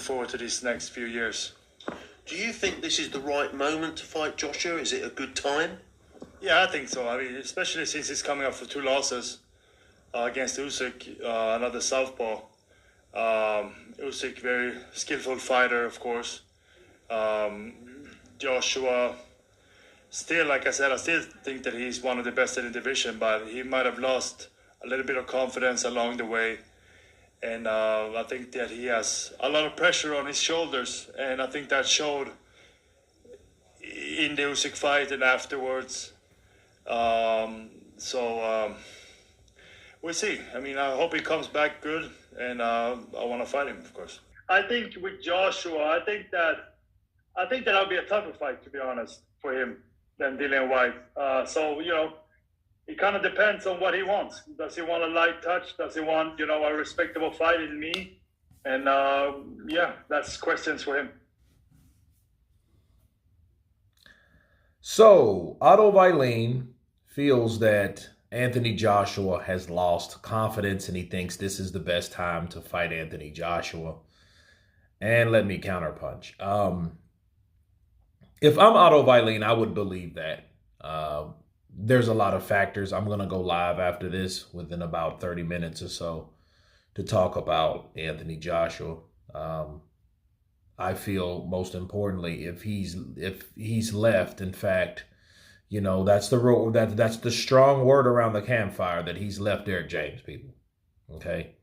forward to these next few years. Do you think this is the right moment to fight Joshua? Is it a good time? Yeah, I think so. I mean, especially since he's coming off of 2 losses against Usyk, another southpaw. Usyk, very skillful fighter, of course. Joshua, still, like I said, I still think that he's one of the best in the division, but he might have lost a little bit of confidence along the way. And I think that he has a lot of pressure on his shoulders, and I think that showed in the Usyk fight and afterwards. We'll see. I mean, I hope he comes back good, and I want to fight him, of course. I think with Joshua, I think that'll be a tougher fight, to be honest, for him than Dillian White. It kind of depends on what he wants. Does he want a light touch? Does he want, a respectable fight in me? And that's questions for him. So Otto Wallin feels that Anthony Joshua has lost confidence and he thinks this is the best time to fight Anthony Joshua. And let me counterpunch. If I'm Otto Wallin, I would believe that. There's a lot of factors. I'm going to go live after this within about 30 minutes or so to talk about Anthony Joshua. I feel most importantly, if he's left, in fact, that's the strong word around the campfire, that he's left Derek James, people. Okay.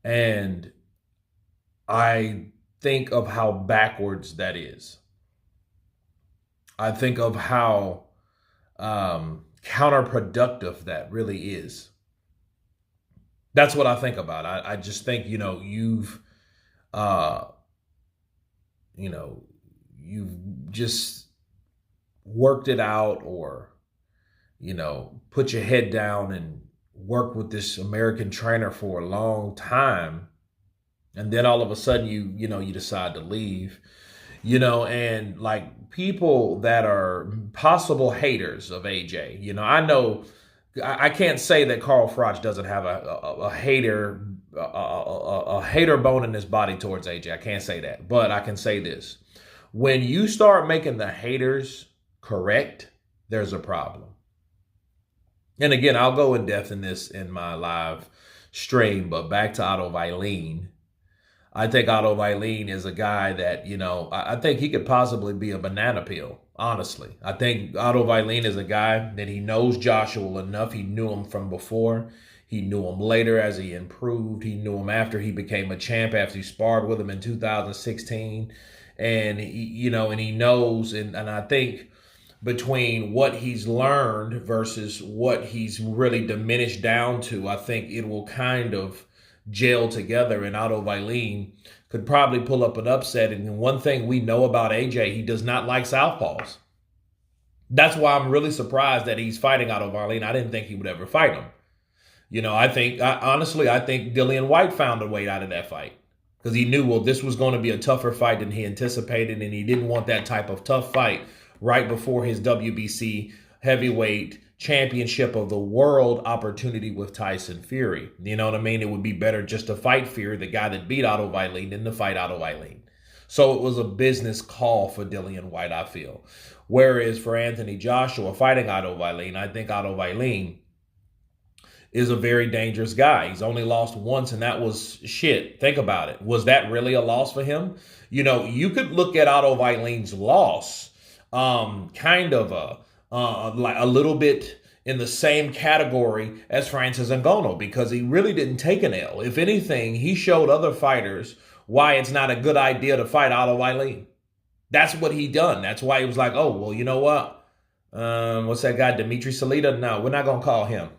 And I think of how backwards that is. I think of how counterproductive that really is. That's what I think about. I just think, you've just worked it out, or, put your head down and worked with this American trainer for a long time. And then all of a sudden you decide to leave, and like people that are possible haters of AJ, I know I can't say that Carl Froch doesn't have a hater bone in his body towards AJ. I can't say that, but I can say this. When you start making the haters correct, there's a problem. And again, I'll go in depth in this in my live stream, but back to Otto Wallin. I think Otto Wallin is a guy that, I think he could possibly be a banana peel, honestly. I think Otto Wallin is a guy that he knows Joshua enough. He knew him from before. He knew him later as he improved. He knew him after he became a champ, after he sparred with him in 2016. And, he knows, and I think between what he's learned versus what he's really diminished down to, I think it will kind of gel together, and Otto Wallin could probably pull up an upset. And one thing we know about AJ, he does not like southpaws. That's why I'm really surprised that he's fighting Otto Wallin. I didn't think he would ever fight him. I think Dillian White found a way out of that fight, because he knew, this was going to be a tougher fight than he anticipated, and he didn't want that type of tough fight right before his WBC heavyweight championship of the world opportunity with Tyson Fury. You know what I mean? It would be better just to fight Fury, the guy that beat Otto Wallin, than to fight Otto Wallin. So it was a business call for Dillian White, I feel. Whereas for Anthony Joshua fighting Otto Wallin, I think Otto Wallin is a very dangerous guy. He's only lost once, and that was shit. Think about it. Was that really a loss for him? You could look at Otto Wallin's loss kind of like a little bit in the same category as Francis Ngannou, because he really didn't take an L. If anything, he showed other fighters why it's not a good idea to fight Otto Wallin. That's what he done. That's why he was like, oh, well, you know what? What's that guy, Dimitri Salita? No, we're not going to call him.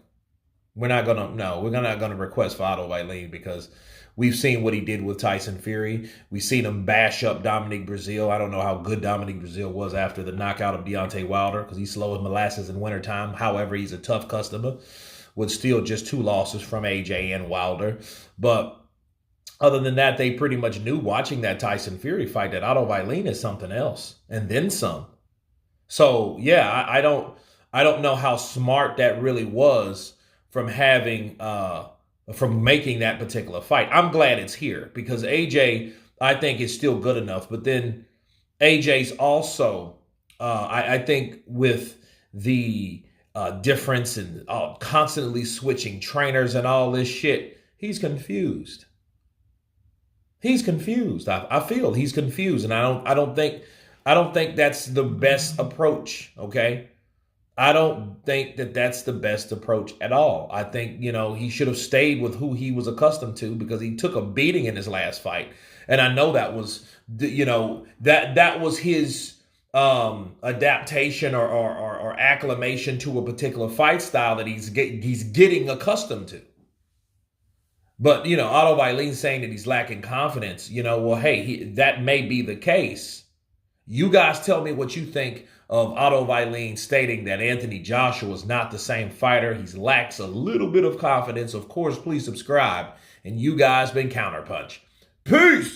We're not going to request for Otto Wallin, because we've seen what he did with Tyson Fury. We've seen him bash up Dominique Breazeale. I don't know how good Dominique Breazeale was after the knockout of Deontay Wilder, because he's slow as molasses in wintertime. However, he's a tough customer with still just 2 losses from AJ and Wilder. But other than that, they pretty much knew watching that Tyson Fury fight that Otto Wallin is something else, and then some. So, yeah, I don't know how smart that really was from making that particular fight. I'm glad it's here, because AJ, I think is still good enough. But then AJ's also, I think with the difference in constantly switching trainers and all this shit, he's confused. He's confused. I feel he's confused, and I don't think that's the best approach. Okay, I don't think that that's the best approach at all. I think, he should have stayed with who he was accustomed to, because he took a beating in his last fight. And I know that was, that was his adaptation or acclimation to a particular fight style that he's getting accustomed to. But, Otto Wallin saying that he's lacking confidence, well, hey, that may be the case. You guys tell me what you think of Otto Wallin stating that Anthony Joshua is not the same fighter. He lacks a little bit of confidence. Of course, please subscribe. And you guys been Counterpunch. Peace!